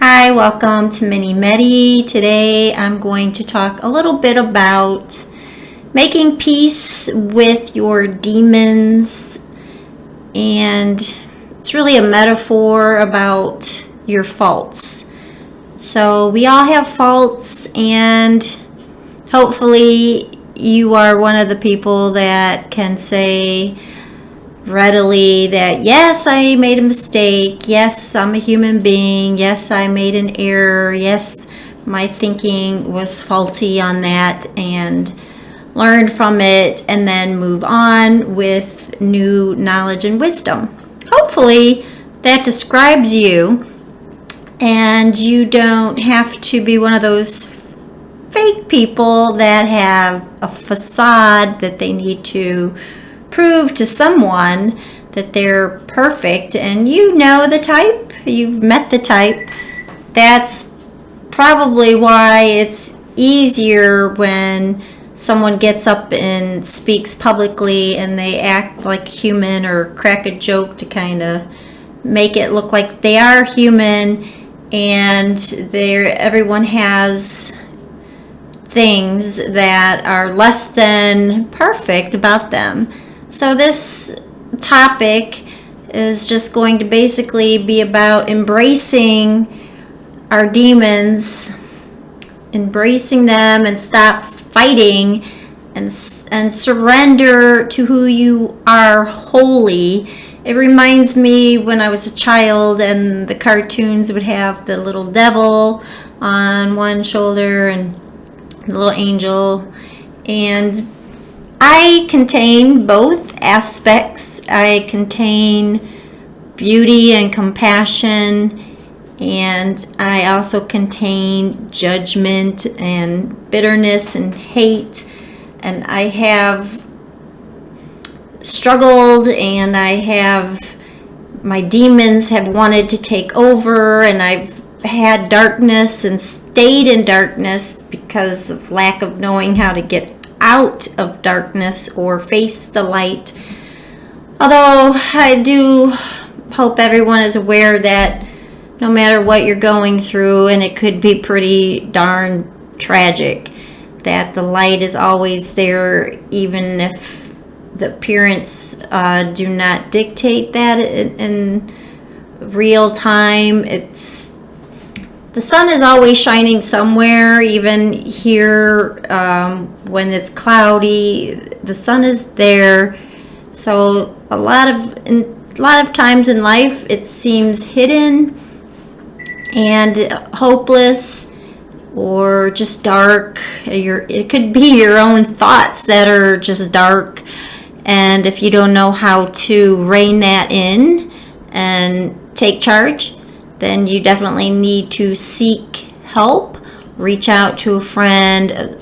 Hi, welcome to Mini Medi. Today I'm going to talk a little bit about making peace with your demons, and it's really a metaphor about your faults. So we all have faults, and hopefully you are one of the people that can say readily that yes, I made a mistake, yes, I'm a human being, yes, I made an error, yes, my thinking was faulty on that, and learn from it and then move on with new knowledge and wisdom. Hopefully that describes you, and you don't have to be one of those fake people that have a facade that they need to prove to someone that they're perfect. And you know the type, you've met the type. That's probably why it's easier when someone gets up and speaks publicly and they act like human or crack a joke to kind of make it look like they are human, and everyone has things that are less than perfect about them. So this topic is just going to basically be about embracing our demons, embracing them, and stop fighting, and surrender to who you are wholly. It reminds me when I was a child and the cartoons would have the little devil on one shoulder and the little angel, and I contain both aspects. I contain beauty and compassion, and I also contain judgment and bitterness and hate. And I have struggled, and my demons have wanted to take over, and I've had darkness and stayed in darkness because of lack of knowing how to get out of darkness or face the light. Although I do hope everyone is aware that no matter what you're going through, and it could be pretty darn tragic, that the light is always there, even if the appearance do not dictate that in real time. The sun is always shining somewhere, even here when it's cloudy. The sun is there. So a lot of times in life, it seems hidden and hopeless, or just dark. It could be your own thoughts that are just dark, and if you don't know how to rein that in and take charge, then you definitely need to seek help. Reach out to a friend,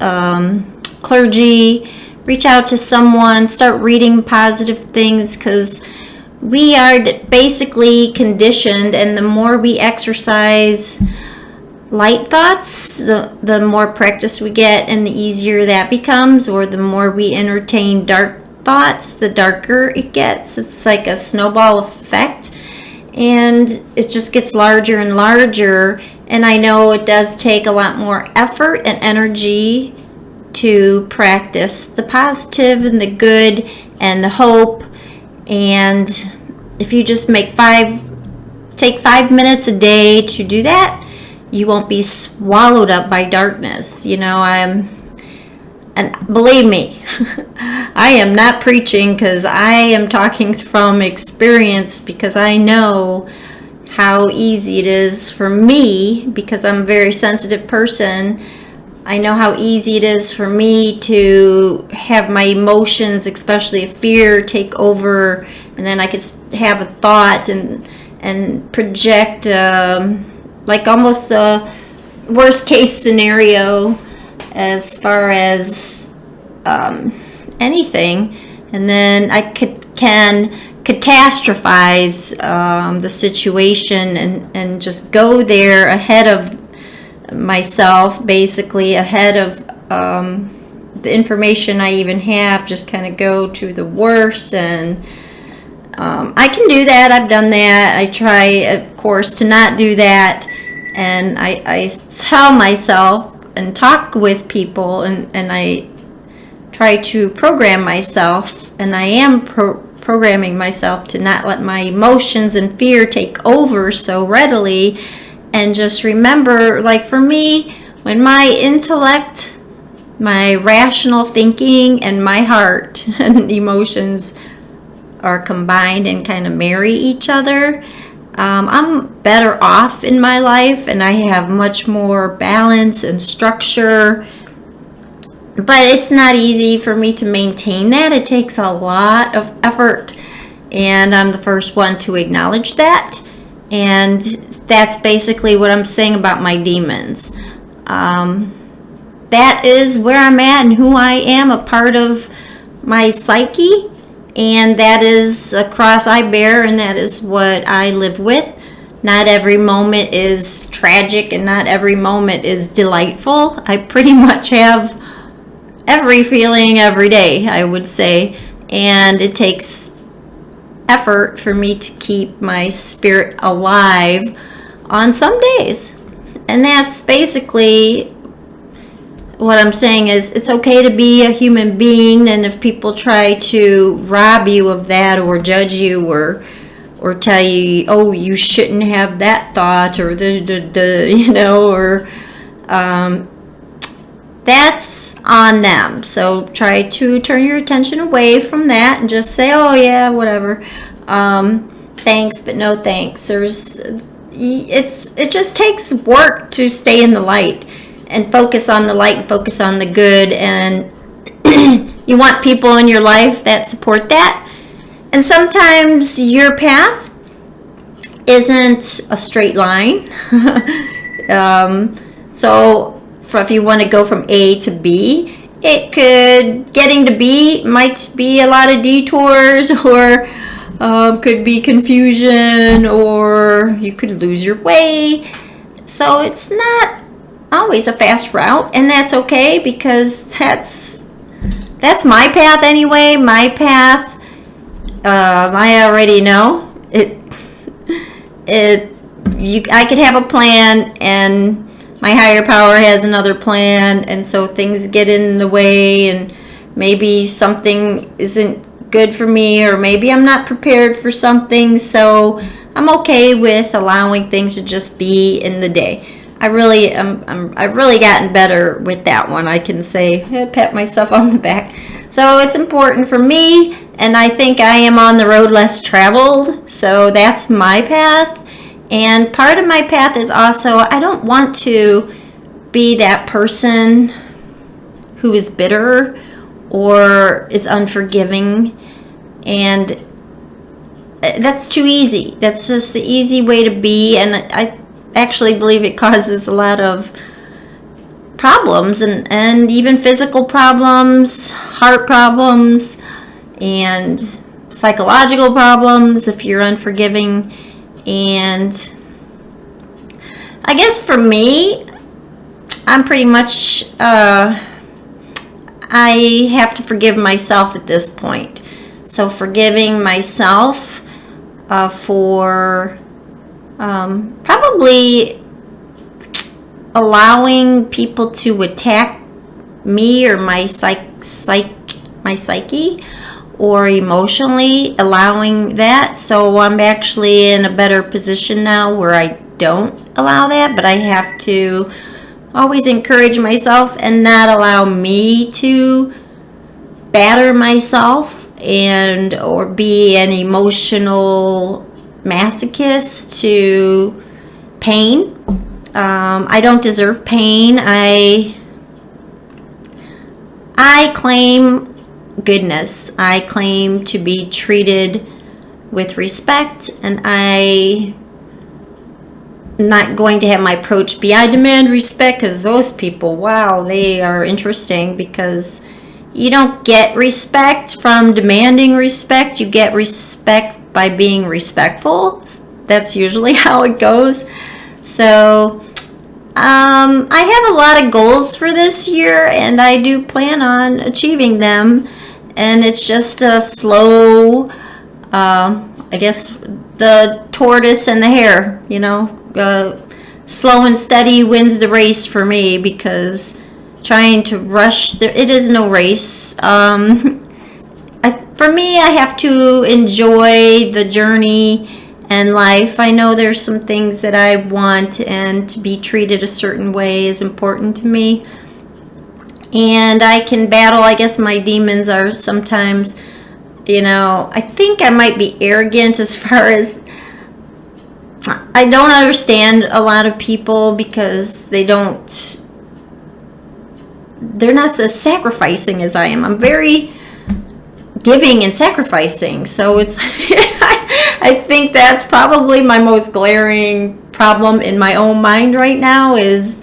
clergy, reach out to someone, start reading positive things, because we are basically conditioned, and the more we exercise light thoughts, the more practice we get, and the easier that becomes, or the more we entertain dark thoughts, the darker it gets. It's like a snowball effect, and it just gets larger and larger. And I know it does take a lot more effort and energy to practice the positive and the good and the hope. And if you just take 5 minutes a day to do that, you won't be swallowed up by darkness. And believe me, I am not preaching, because I am talking from experience, because I know how easy it is for me, because I'm a very sensitive person. I know how easy it is for me to have my emotions, especially if fear, take over, and then I could have a thought and project like almost the worst case scenario as far as anything, and then I can catastrophize the situation and just go there ahead of myself, basically ahead of the information I even have, just kind of go to the worst. And I can do that. I've done that. I try, of course, to not do that And I tell myself and talk with people, and I try to program myself, and I am programming myself to not let my emotions and fear take over so readily, and just remember, like for me, when my intellect, my rational thinking, and my heart and emotions are combined and kind of marry each other, I'm better off in my life, and I have much more balance and structure. But it's not easy for me to maintain that. It takes a lot of effort, and I'm the first one to acknowledge that. And that's basically what I'm saying about my demons. That is where I'm at and who I am, a part of my psyche, and that is a cross I bear, and that is what I live with. Not every moment is tragic, and not every moment is delightful. I pretty much have every feeling every day, I would say, and it takes effort for me to keep my spirit alive on some days. And that's basically what I'm saying, is it's okay to be a human being, and if people try to rob you of that, or judge you, or tell you, oh, you shouldn't have that thought, or or that's on them. So try to turn your attention away from that and just say, oh yeah, whatever, thanks but no thanks. It just takes work to stay in the light and focus on the light and focus on the good, and you want people in your life that support that. And sometimes your path isn't a straight line. So if you want to go from A to B, getting to B might be a lot of detours, or could be confusion, or you could lose your way. So it's not always a fast route, and that's okay, because that's my path anyway. My path, I already know it. I could have a plan, and my higher power has another plan, and so things get in the way, and maybe something isn't good for me, or maybe I'm not prepared for something. So I'm okay with allowing things to just be in the day. I've really gotten better with that one. I can say, pat myself on the back. So it's important for me, and I think I am on the road less traveled. So that's my path. And part of my path is also, I don't want to be that person who is bitter or is unforgiving, and that's too easy. That's just the easy way to be, and I actually believe it causes a lot of problems, and even physical problems, heart problems, and psychological problems if you're unforgiving. And I guess for me, I'm pretty much I have to forgive myself at this point. So forgiving myself for probably allowing people to attack me or my psyche, or emotionally allowing that. So I'm actually in a better position now where I don't allow that, but I have to always encourage myself and not allow me to batter myself or be an emotional masochist to pain. I don't deserve pain. I claim goodness. I claim to be treated with respect, and I'm not going to have my approach be I demand respect, because those people, wow, they are interesting, because you don't get respect from demanding respect. You get respect by being respectful. That's usually how it goes. So I have a lot of goals for this year, and I do plan on achieving them. And it's just a slow, I guess, the tortoise and the hare, slow and steady wins the race for me, because trying to rush, it is no race. For me, I have to enjoy the journey and life. I know there's some things that I want, and to be treated a certain way is important to me. And I can battle, I guess my demons are sometimes, I think I might be arrogant as far as I don't understand a lot of people, because they're not as sacrificing as I am. I'm very giving and sacrificing. So it's I think that's probably my most glaring problem in my own mind right now is,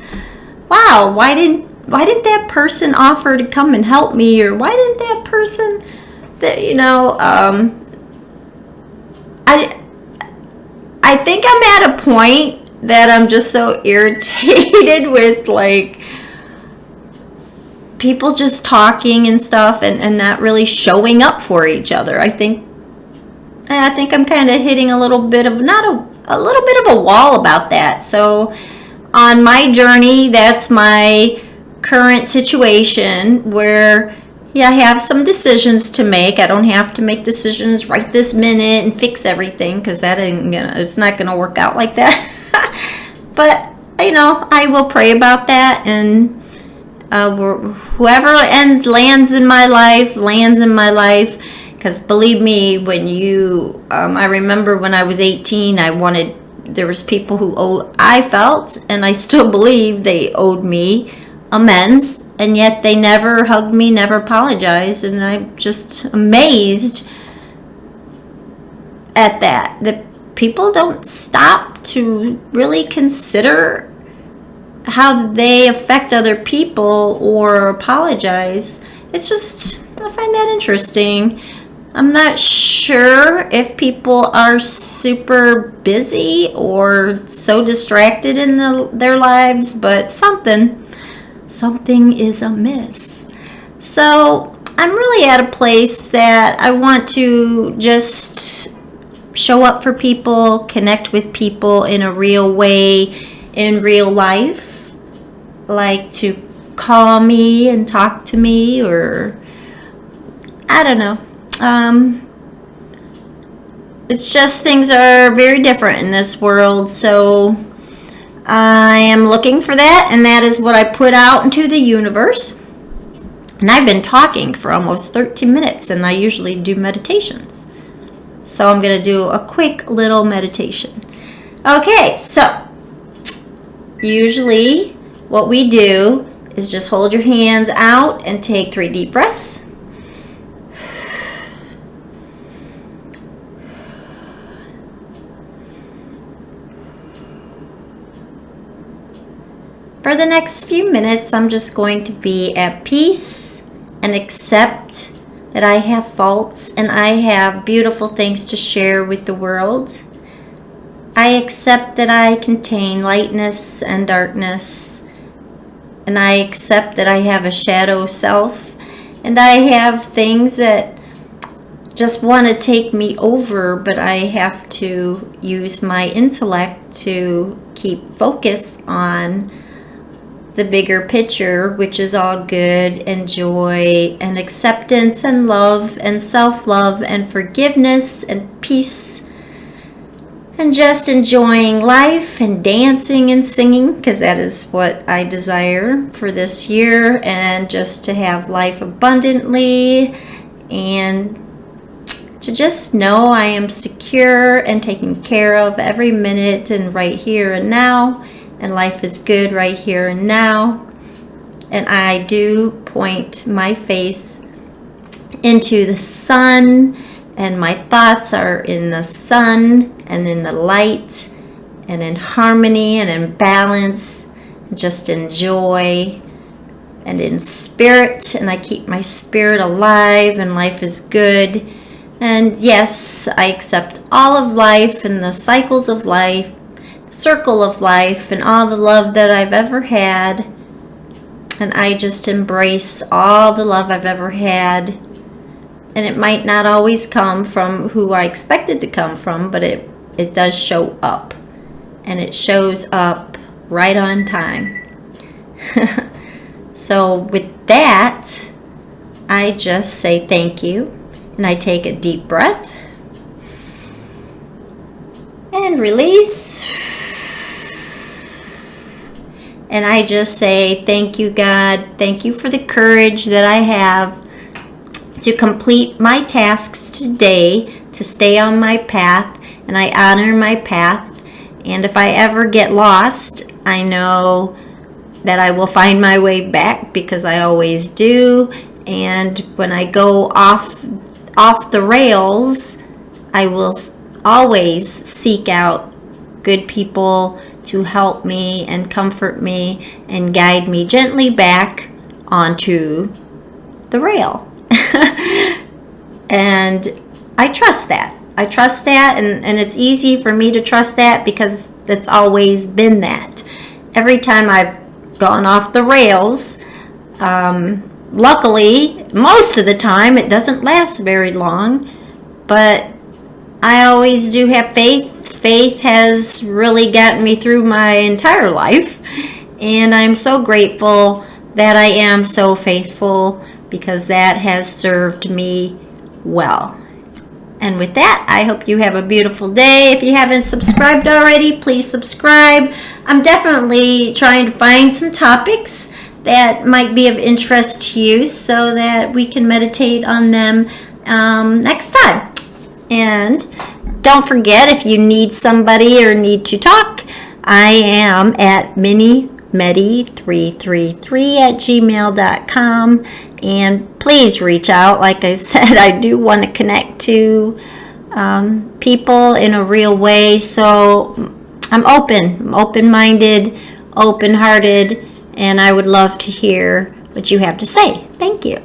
wow, why didn't that person offer to come and help me? Or why didn't that person I think I'm at a point that I'm just so irritated with, like, people just talking and stuff, and not really showing up for each other. I think I'm kind of hitting a little bit of a wall about that. So on my journey, that's my current situation, where I have some decisions to make. I don't have to make decisions right this minute and fix everything, because it's not gonna work out like that. But I will pray about that, and whoever lands in my life. Because believe me, when I remember when I was 18, there was people who I felt, and I still believe they owed me amends, and yet they never hugged me, never apologized, and I'm just amazed at that people don't stop to really consider how they affect other people or apologize. It's just, I find that interesting. I'm not sure if people are super busy or so distracted in their lives, but something is amiss. So I'm really at a place that I want to just show up for people, connect with people in a real way, in real life, like to call me and talk to me, or I don't know. It's just things are very different in this world, so I am looking for that, and that is what I put out into the universe. And I've been talking for almost 13 minutes, and I usually do meditations. So I'm going to do a quick little meditation. Okay, so usually what we do is just hold your hands out and take 3 deep breaths. For the next few minutes, I'm just going to be at peace and accept that I have faults and I have beautiful things to share with the world. I accept that I contain lightness and darkness, and I accept that I have a shadow self, and I have things that just want to take me over, but I have to use my intellect to keep focused on the bigger picture, which is all good and joy and acceptance and love and self-love and forgiveness and peace, and just enjoying life and dancing and singing, because that is what I desire for this year, and just to have life abundantly, and to just know I am secure and taken care of every minute and right here and now. And life is good right here and now. And I do point my face into the sun, and my thoughts are in the sun and in the light and in harmony and in balance, just in joy and in spirit. And I keep my spirit alive, and life is good. And yes, I accept all of life and the cycles of life, circle of life, and all the love that I've ever had, and I just embrace all the love I've ever had. And it might not always come from who I expect it to come from, but it does show up, and it shows up right on time. So with that, I just say thank you, and I take a deep breath and release. And I just say thank you, God. Thank you for the courage that I have to complete my tasks today, to stay on my path, and I honor my path. And if I ever get lost, I know that I will find my way back, because I always do. And when I go off the rails, I will always seek out good people to help me and comfort me and guide me gently back onto the rail. And I trust that. And it's easy for me to trust that because it's always been that. Every time I've gone off the rails, luckily, most of the time it doesn't last very long, but I always do have faith. Faith has really gotten me through my entire life, and I'm so grateful that I am so faithful, because that has served me well. And with that, I hope you have a beautiful day. If you haven't subscribed already, please subscribe. I'm definitely trying to find some topics that might be of interest to you so that we can meditate on them next time. And don't forget, if you need somebody or need to talk, I am at minimedi333@gmail.com. And please reach out. Like I said, I do want to connect to people in a real way. So I'm open-minded, open-hearted, and I would love to hear what you have to say. Thank you.